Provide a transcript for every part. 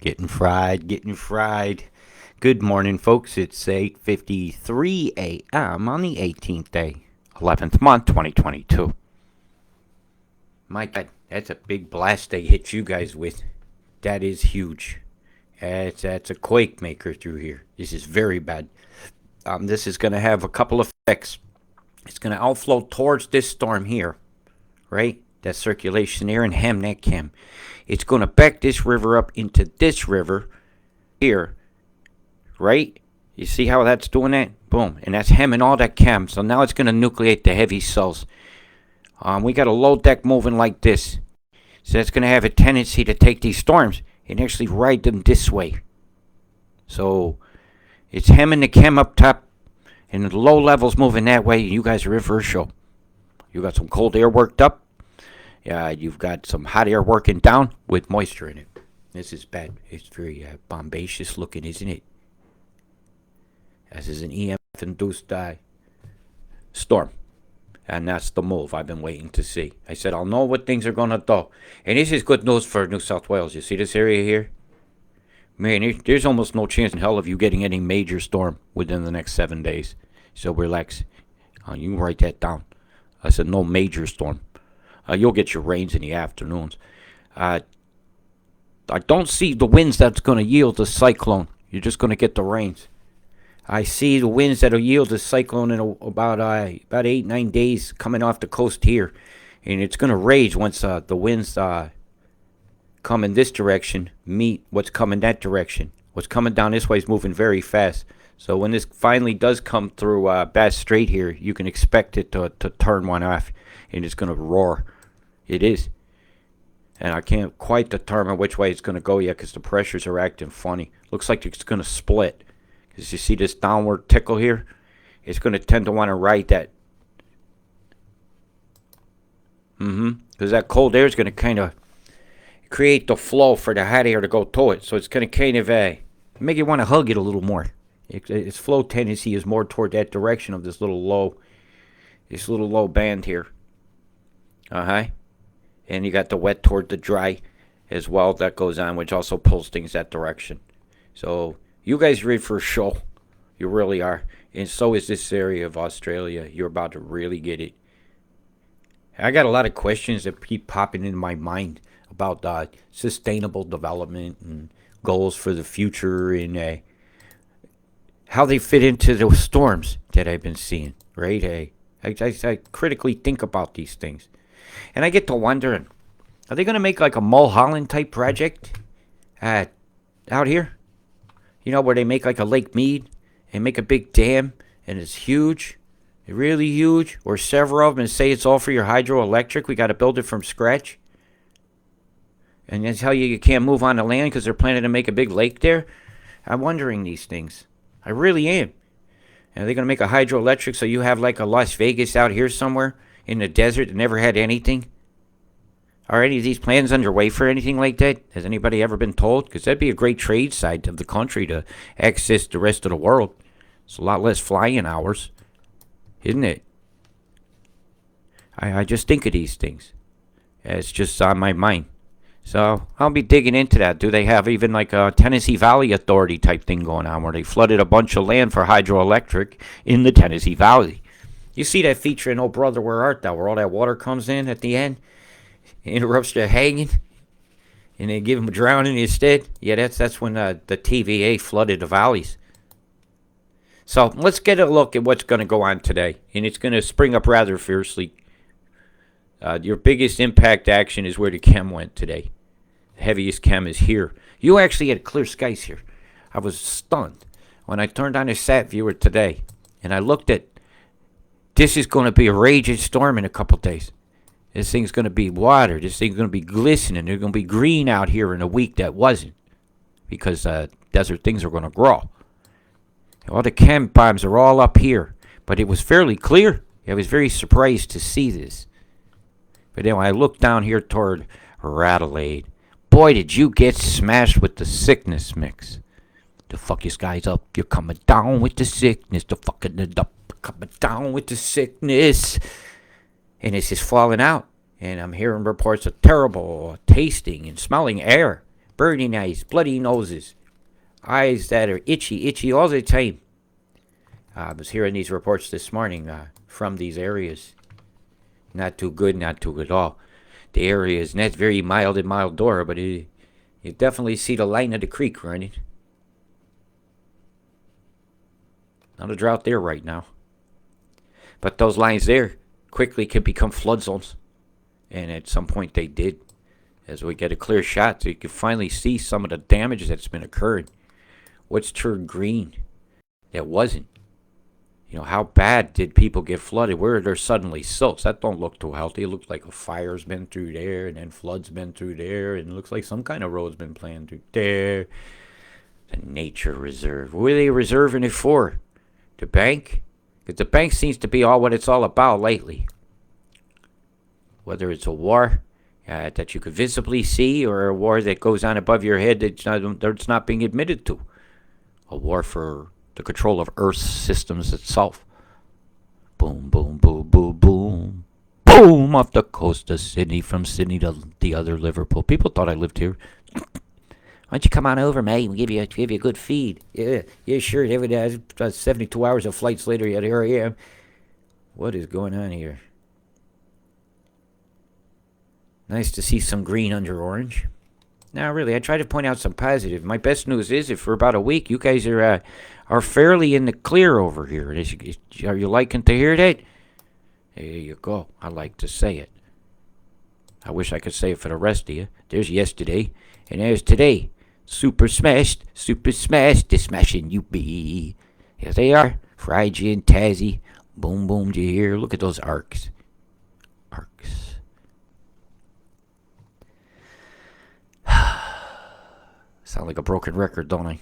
Getting fried, getting fried. Good morning, folks. It's 8:53 a.m. on the 18th day, 11th month, 2022. My God, that's a big blast they hit you guys with. That is huge. That's a quake maker through here. This is very bad. This is going to have a couple of effects. It's going to outflow towards this storm here, right? That circulation there and hem that chem. It's going to back this river up into this river here, right? You see how that's doing that? Boom. And that's hemming all that chem. So now it's going to nucleate the heavy cells. We got a low deck moving like this. So that's going to have a tendency to take these storms and actually ride them this way. So it's hemming the chem up top and the low levels moving that way. You guys are in for a show. You got some cold air worked up. You've got some hot air working down with moisture in it. This is bad. It's very bombacious looking, isn't it? This is an EMF-induced storm. And that's the move I've been waiting to see. I said, I'll know what things are going to do. And this is good news for New South Wales. You see this area here? Man, there's almost no chance in hell of you getting any major storm within the next 7 days. So relax. You can write that down. I said no major storm. You'll get your rains in the afternoons. I don't see the winds that's going to yield a cyclone. You're just going to get the rains. I see the winds that'll yield a cyclone in about 8-9 days coming off the coast here. And it's going to rage once the winds come in this direction meet what's coming that direction. What's coming down this way is moving very fast. So when this finally does come through Bass Strait here, you can expect it to turn one off. And it's going to roar. It is. And I can't quite determine which way it's going to go yet because the pressures are acting funny. Looks like it's going to split. Because you see this downward tickle here? It's going to tend to want to ride that. Because that cold air is going to kind of create the flow for the hot air to go to it. So it's going to kind of make you want to hug it a little more. Its flow tendency is more toward that direction of this little low band here. And you got the wet toward the dry as well that goes on, which also pulls things that direction. So you guys are in for a show. You really are. And so is this area of Australia. You're about to really get it. I got a lot of questions that keep popping into my mind about sustainable development and goals for the future and how they fit into the storms that I've been seeing, right? I critically think about these things. And I get to wondering, are they going to make like a Mulholland type project out here? You know, where they make like a Lake Mead and make a big dam and it's huge, really huge, or several of them and say it's all for your hydroelectric. We got to build it from scratch. And they tell you can't move on the land because they're planning to make a big lake there. I'm wondering these things. I really am. Are they going to make a hydroelectric so you have like a Las Vegas out here somewhere in the desert that never had anything? Are any of these plans underway for anything like that? Has anybody ever been told? Because that'd be a great trade site of the country to access the rest of the world. It's a lot less flying hours, isn't it? I just think of these things. It's just on my mind. So I'll be digging into that. Do they have even like a Tennessee Valley Authority type thing going on where they flooded a bunch of land for hydroelectric in the Tennessee Valley? You see that feature in Oh Brother, Where Art Thou, where all that water comes in at the end, interrupts their hanging, and they give them drowning instead? Yeah, that's when the TVA flooded the valleys. So let's get a look at what's going to go on today, and it's going to spring up rather fiercely. Your biggest impact action is where the chem went today. The heaviest chem is here. You actually had clear skies here. I was stunned when I turned on the sat viewer today, and I looked at, this is going to be a raging storm in a couple days. This thing's going to be water. This thing's going to be glistening. They're going to be green out here in a week that wasn't, because desert things are going to grow. All the chem bombs are all up here, but it was fairly clear. I was very surprised to see this. But then when I looked down here toward Radelaide, boy, did you get smashed with the sickness mix. The fuck this guy's up. You're coming down with the sickness. The fucking it up. Coming down with the sickness. And it's just falling out. And I'm hearing reports of terrible tasting and smelling air. burning eyes, bloody noses, eyes that are itchy all the time. I was hearing these reports this morning from these areas. Not too good at all. The area is not very mild and milder, but you definitely see the line of the creek running. Not a drought there right now. But those lines there quickly can become flood zones. And at some point they did. As we get a clear shot, so you can finally see some of the damage that's been occurring. What's turned green that wasn't? You know, how bad did people get flooded? Where are there suddenly silts? That don't look too healthy. It looks like a fire's been through there, and then flood's been through there, and it looks like some kind of road's been planned through there. The nature reserve. What are they reserving it for? The bank? Because the bank seems to be all what it's all about lately. Whether it's a war that you could visibly see, or a war that goes on above your head that's not being admitted to. A war for the control of Earth's systems itself. Boom, boom, boom, boom, boom. Boom, off the coast of Sydney, from Sydney to the other Liverpool. People thought I lived here. Why don't you come on over, mate? We'll give you a good feed. Yeah, sure. Every day, 72 hours of flights later, yet here I am. What is going on here? Nice to see some green under orange. Now, really, I try to point out some positive. My best news is, if for about a week, you guys are fairly in the clear over here. Are you liking to hear that? There you go. I like to say it. I wish I could say it for the rest of you. There's yesterday, and there's today. Super smashed, the smashing you be. Here they are. Fried you and Tazzy. Boom, boom, do you hear? Look at those arcs. Arcs. Sound like a broken record, don't I?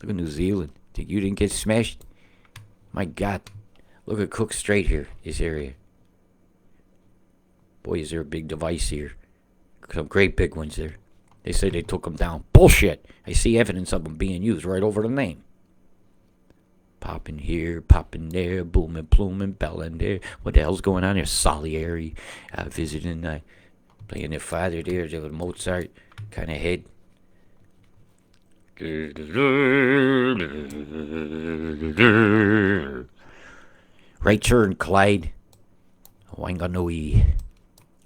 Look at New Zealand. Think you didn't get smashed? My God. Look at Cook Strait here, this area. Boy, is there a big device here. Some great big ones there. They say they took them down. Bullshit. I see evidence of them being used right over the name. Popping here, popping there, booming, pluming, belling there. What the hell's going on here? Salieri visiting, playing their father there, the Mozart kind of head. Right turn, Clyde. Wanganui.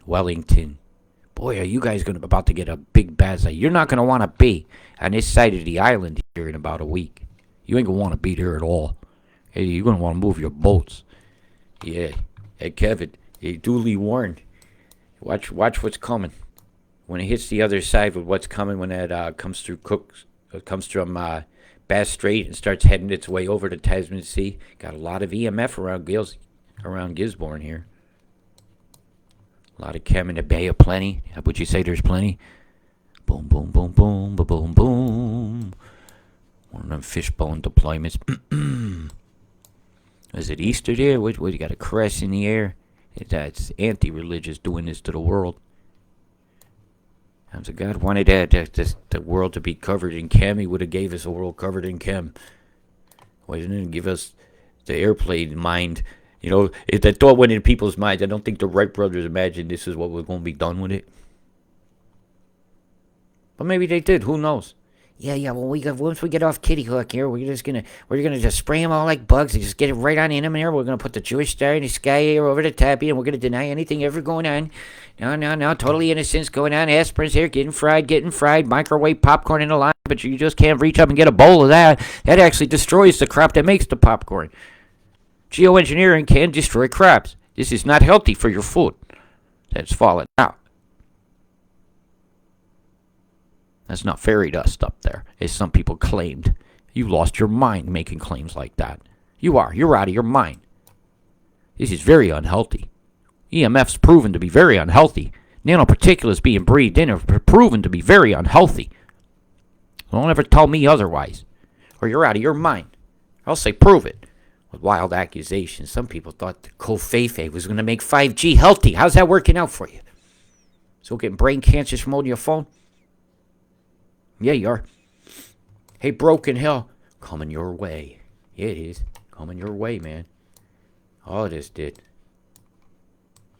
Wellington. Boy, are you guys about to get a big bad sight. You're not going to want to be on this side of the island here in about a week. You ain't going to want to be there at all. Hey, you're going to want to move your boats. Yeah. Hey, Kevin, you duly warned. Watch what's coming. When it hits the other side with what's coming, when that comes through Cook's, it comes from Bass Strait and starts heading its way over to Tasman Sea. Got a lot of EMF around Gisborne here. A lot of chem in the Bay of Plenty. Would you say there's plenty? Boom, boom, boom, boom, boom, boom, boom. One of them fishbone deployments. Is it Easter there? What, you got a crest in the air? That's anti-religious doing this to the world. So God wanted the world to be covered in chem. He would have gave us a world covered in chem. Why didn't he give us the airplane mind? You know, if that thought went in people's minds, I don't think the Wright brothers imagined this is what was going to be done with it. But maybe they did. Who knows? Yeah. Well, once we get off Kitty Hawk here, we're gonna just spray them all like bugs and just get it right on in them here. We're gonna put the Jewish star in the sky here over the top here, and we're gonna deny anything ever going on. No, totally innocence going on. Aspirins here, getting fried. Microwave popcorn in the line, but you just can't reach up and get a bowl of that. That actually destroys the crop that makes the popcorn. Geoengineering can destroy crops. This is not healthy for your food that's fallen out. That's not fairy dust up there, as some people claimed. You lost your mind making claims like that. You're out of your mind. This is very unhealthy. EMF's proven to be very unhealthy. Nanoparticulates being breathed in are proven to be very unhealthy. Don't ever tell me otherwise, or you're out of your mind. I'll say prove it. With wild accusations, some people thought the Kofefe was going to make 5G healthy. How's that working out for you? So getting brain cancers from holding your phone? Yeah, you are. Hey, Broken Hill, coming your way. Yeah, it is. Coming your way, man. All of this did.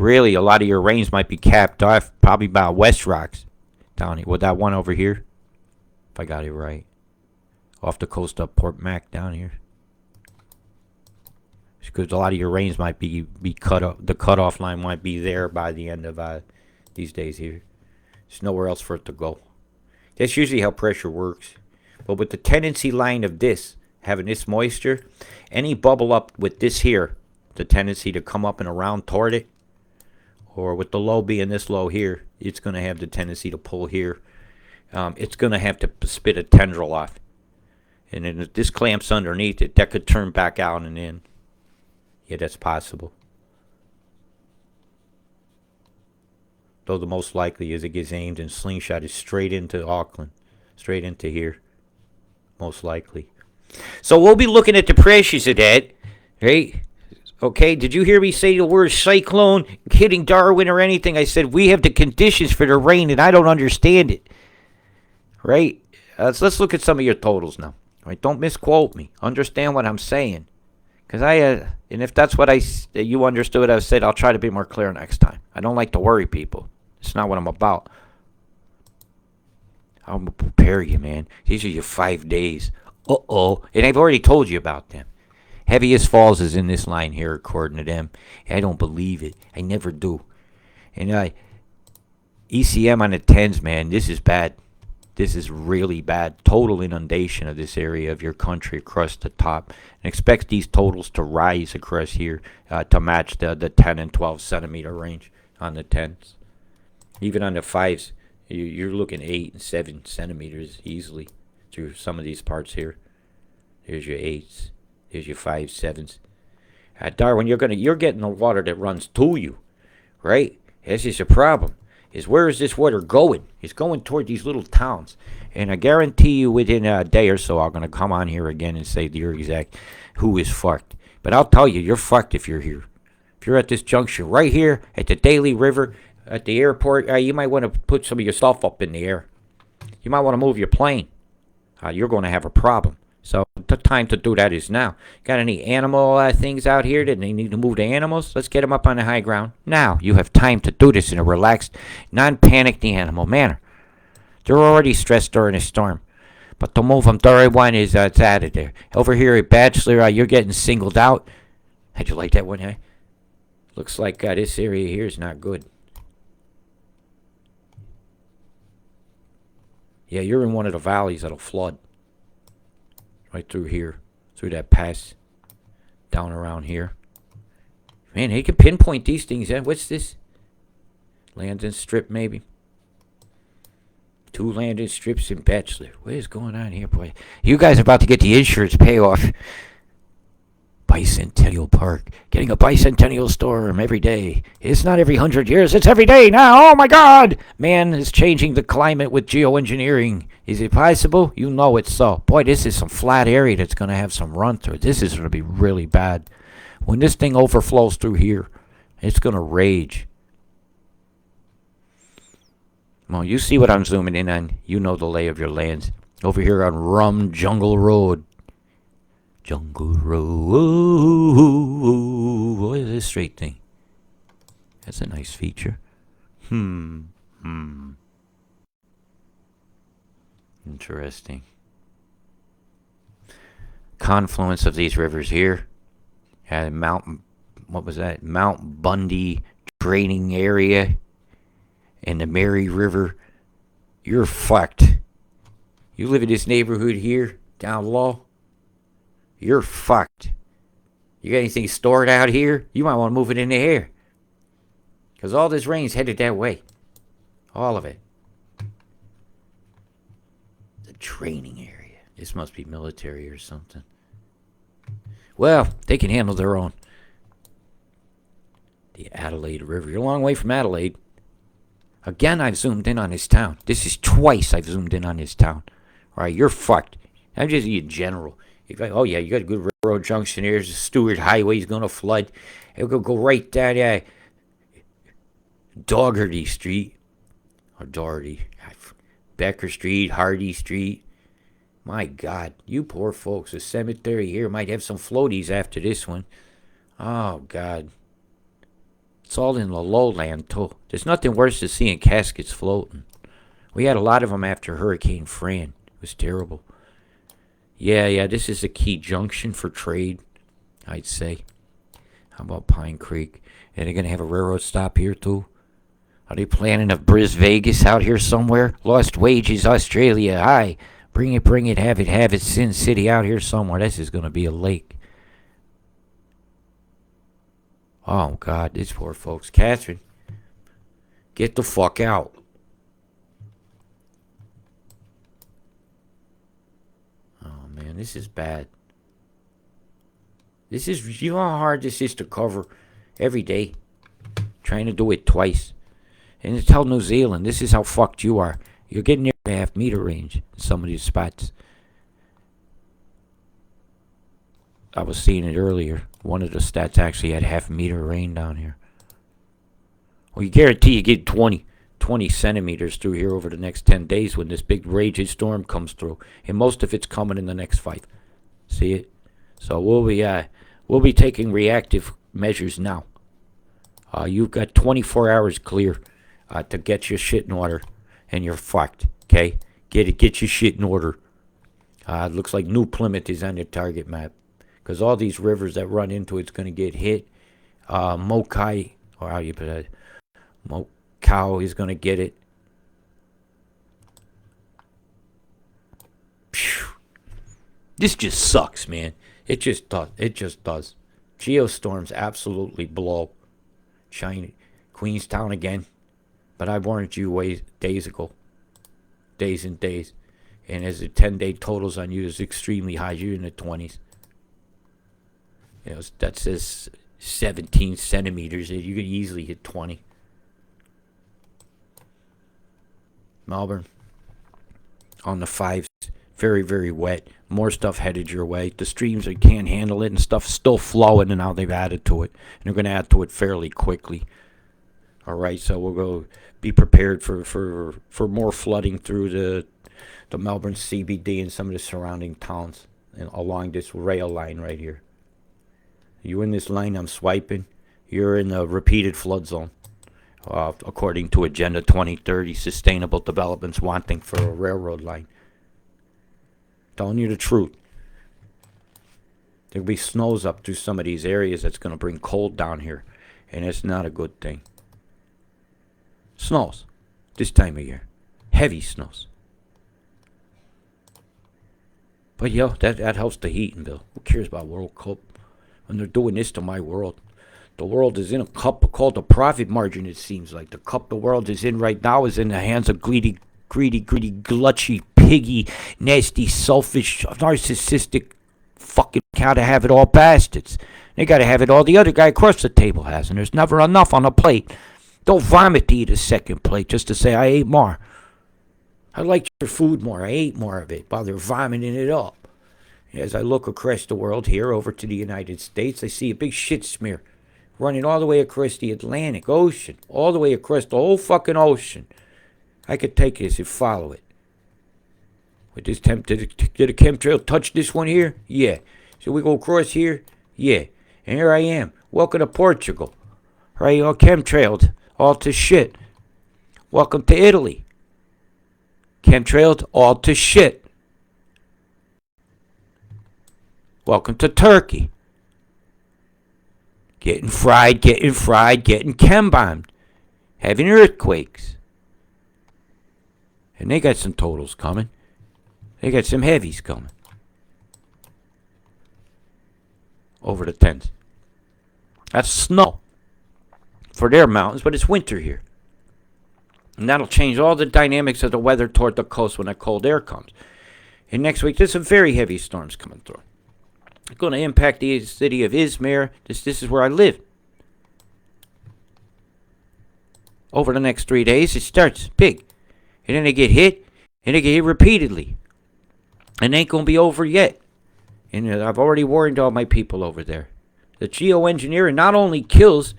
Really, a lot of your rains might be capped off probably by West Rocks down here. With that one over here, if I got it right. Off the coast of Port Mac down here. Because a lot of your rains might be cut off. The cutoff line might be there by the end of these days here. There's nowhere else for it to go. That's usually how pressure works. But with the tendency line of this, having this moisture, any bubble up with this here, the tendency to come up and around toward it, or with the low being this low here, it's going to have the tendency to pull here. It's going to have to spit a tendril off. And then if this clamps underneath it, that could turn back out and in. Yeah, that's possible. Though the most likely is it gets aimed and slingshotted straight into Auckland. Straight into here. Most likely. So we'll be looking at the pressures of that. Right? Okay, did you hear me say the word cyclone hitting Darwin or anything? I said we have the conditions for the rain and I don't understand it. Right? So let's look at some of your totals now. Right? Don't misquote me. Understand what I'm saying. Because and if that's what you understood what I said, I'll try to be more clear next time. I don't like to worry people. It's not what I'm about. I'm going to prepare you, man. These are your 5 days. Uh-oh. And I've already told you about them. Heaviest falls is in this line here, according to them. I don't believe it. I never do. And ECM on the 10s, man, this is bad. This is really bad. Total inundation of this area of your country across the top. And expect these totals to rise across here to match the 10 and 12 centimeter range on the 10s. Even on the 5s, you're looking 8 and 7 centimeters easily through some of these parts here. There's your 8s. There's your 5s, 7s. Darwin, you're getting the water that runs to you, right? This is your problem. Is where is this water going? It's going toward these little towns. And I guarantee you within a day or so, I'm going to come on here again and say your exact who is fucked. But I'll tell you, you're fucked if you're here. If you're at this junction right here at the Daly River, at the airport, you might want to put some of your stuff up in the air. You might want to move your plane. You're going to have a problem. So the time to do that is now. Got any animal things out here that they need to move the animals? Let's get them up on the high ground. Now you have time to do this in a relaxed, non-panicked animal manner. They're already stressed during a storm. But to move them during one is it's out of there. Over here at Bachelor, you're getting singled out. How'd you like that one, huh? Looks like this area here is not good. Yeah, you're in one of the valleys that'll flood. Right through here. Through that pass. Down around here. Man, he can pinpoint these things. What's this? Landing strip, maybe. 2 landing strips in Bachelor. What is going on here, boy? You guys are about to get the insurance payoff. Bicentennial Park. Getting a bicentennial storm every day. It's not every 100 years. It's every day now. Oh, my God. Man is changing the climate with geoengineering. Is it possible? You know it's so. Boy, this is some flat area that's going to have some run through. This is going to be really bad. When this thing overflows through here, it's going to rage. Well, you see what I'm zooming in on. You know the lay of your lands. Over here on Rum Jungle Road. Jungle Road. What is this straight thing? That's a nice feature. Interesting. Confluence of these rivers here. What was that? Mount Bundy draining area. And the Mary River. You're fucked. You live in this neighborhood here, down low. You're fucked. You got anything stored out here? You might want to move it in the air. Because all this rain's headed that way. All of it. The training area. This must be military or something. Well, they can handle their own. The Adelaide River. You're a long way from Adelaide. Again, I've zoomed in on this town. This is twice I've zoomed in on this town. All right, you're fucked. I'm just in general. Oh, yeah, you got a good railroad junction here. There's a Stewart Highway's going to flood. It'll go right down Dougherty Street. Or Doherty. Becker Street, Hardy Street. My God, you poor folks. The cemetery here might have some floaties after this one. Oh, God. It's all in the lowland, too. There's nothing worse than seeing caskets floating. We had a lot of them after Hurricane Fran. It was terrible. Yeah, this is a key junction for trade, I'd say. How about Pine Creek? And they're going to have a railroad stop here, too? Are they planning a Bris Vegas out here somewhere? Lost Wages, Australia. Hi. Bring it, have it. Sin City out here somewhere. This is going to be a lake. Oh, God, these poor folks. Catherine, get the fuck out. Oh, man, this is bad. This is, you know how hard this is to cover every day? Trying to do it twice. And to tell New Zealand, this is how fucked you are. You're getting near the half-meter range in some of these spots. I was seeing it earlier. One of the stats actually had half-meter rain down here. Well, you guarantee you get 20 centimeters through here over the next 10 days when this big raging storm comes through. And most of it's coming in the next 5. See it? So we'll be taking reactive measures now. You've got 24 hours clear to get your shit in order, and you're fucked. Okay, get your shit in order. It looks like New Plymouth is on your target map, because all these rivers that run into it's going to get hit. Mokai, or how you put that? Mokau is going to get it. Phew. This just sucks, man. It just does. Geostorms absolutely blow. China, Queenstown again. But I warned you days ago. Days and days. And as the 10-day totals on you is extremely high, you're in the 20s. You know, that says 17 centimeters. You could easily hit 20. Melbourne on the 5s. Very, very wet. More stuff headed your way. The streams can't handle it, and stuff's still flowing, and now they've added to it. And they're going to add to it fairly quickly. All right, so we'll go be prepared for more flooding through the Melbourne CBD and some of the surrounding towns and along this rail line right here. You in this line I'm swiping, you're in a repeated flood zone. According to Agenda 2030, Sustainable Development's wanting for a railroad line. Telling you the truth. There'll be snows up through some of these areas that's going to bring cold down here, and it's not a good thing. Snows this time of year. Heavy snows. But yo, that helps the heating bill. Who cares about World Cup? When they're doing this to my world. The world is in a cup called the profit margin, it seems like. The cup the world is in right now is in the hands of greedy, glutchy, piggy, nasty, selfish, narcissistic, fucking gotta have it all bastards. They gotta have it all the other guy across the table has, and there's never enough on the plate. Don't vomit to eat a second plate just to say I ate more. I liked your food more. I ate more of it while they're vomiting it up. As I look across the world here over to the United States, I see a big shit smear running all the way across the Atlantic Ocean, all the way across the whole fucking ocean. I could take this and follow it. With this did a chemtrail touch this one here? Yeah. So we go across here? Yeah. And here I am. Welcome to Portugal. Right, all chemtrailed. All to shit. Welcome to Italy. Chemtrailed. All to shit. Welcome to Turkey. Getting fried, getting chem-bombed. Having earthquakes. And they got some totals coming. They got some heavies coming. Over the 10s. That's snow. For their mountains, but it's winter here. And that'll change all the dynamics of the weather toward the coast when that cold air comes. And next week, there's some very heavy storms coming through. It's going to impact the city of Izmir. This is where I live. Over the next 3 days, it starts big. And then they get hit, and they get hit repeatedly. And it ain't going to be over yet. And I've already warned all my people over there. The geoengineering not only kills,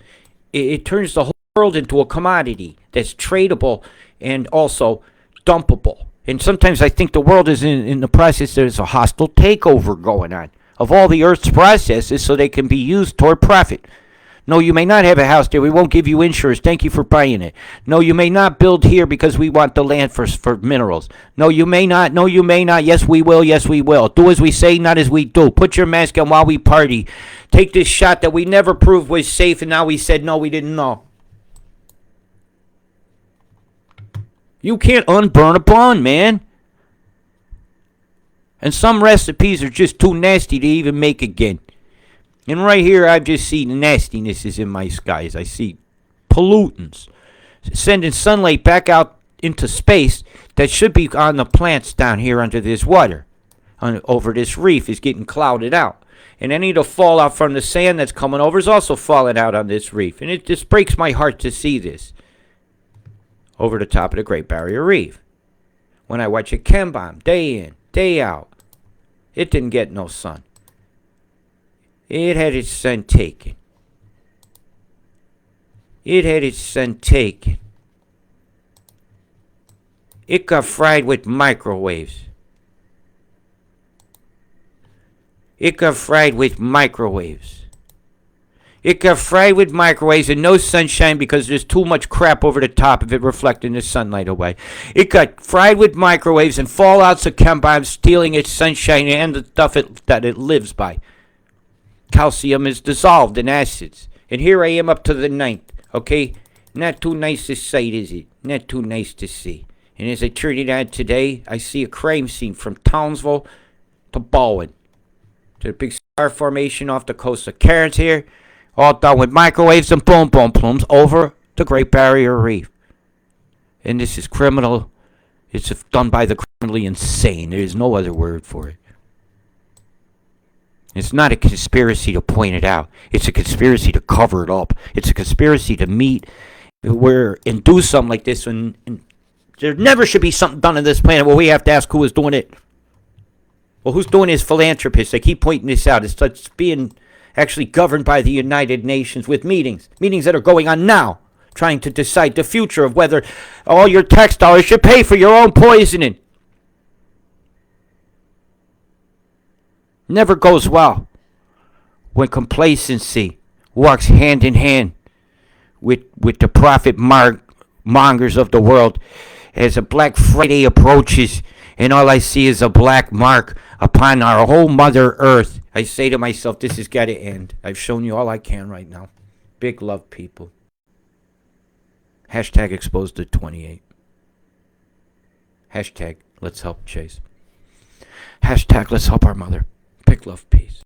it turns the whole world into a commodity that's tradable and also dumpable. And sometimes I think the world is in the process, there's a hostile takeover going on of all the Earth's processes so they can be used toward profit. No, you may not have a house there. We won't give you insurance. Thank you for buying it. No, you may not build here because we want the land for minerals. No, you may not. No, you may not. Yes, we will. Yes, we will. Do as we say, not as we do. Put your mask on while we party. Take this shot that we never proved was safe, and now we said, no, we didn't know. You can't unburn a bun, man. And some recipes are just too nasty to even make again. And right here, I've just seen the nastiness is in my skies. I see pollutants sending sunlight back out into space that should be on the plants down here under this water. Over this reef is getting clouded out. And any of the fallout from the sand that's coming over is also falling out on this reef. And it just breaks my heart to see this over the top of the Great Barrier Reef. When I watch a chem bomb day in, day out, it didn't get no sun. It had its sun taken. It had its sun taken. It got fried with microwaves. It got fried with microwaves. It got fried with microwaves and no sunshine because there's too much crap over the top of it reflecting the sunlight away. It got fried with microwaves and fallouts of chem bombs stealing its sunshine and the stuff that it lives by. Calcium is dissolved in acids. And here I am up to the 9th, okay? Not too nice to sight, is it? Not too nice to see. And as I turn it on today, I see a crime scene from Townsville to Baldwin. To the big star formation off the coast of Cairns here. All done with microwaves and boom boom plumes over the Great Barrier Reef. And this is criminal. It's done by the criminally insane. There is no other word for it. It's not a conspiracy to point it out. It's a conspiracy to cover it up. It's a conspiracy to meet and do something like this. And there never should be something done on this planet where we have to ask who is doing it. Well, who's doing this? Philanthropists. They keep pointing this out. It's being actually governed by the United Nations with meetings that are going on now, trying to decide the future of whether all your tax dollars should pay for your own poisoning. Never goes well when complacency walks hand in hand with the profit mongers of the world. As a Black Friday approaches and all I see is a black mark upon our whole Mother Earth, I say to myself, this has got to end. I've shown you all I can right now. Big love, people. Hashtag exposed to 28. Hashtag let's help Chase. Hashtag let's help our mother. Big love, peace.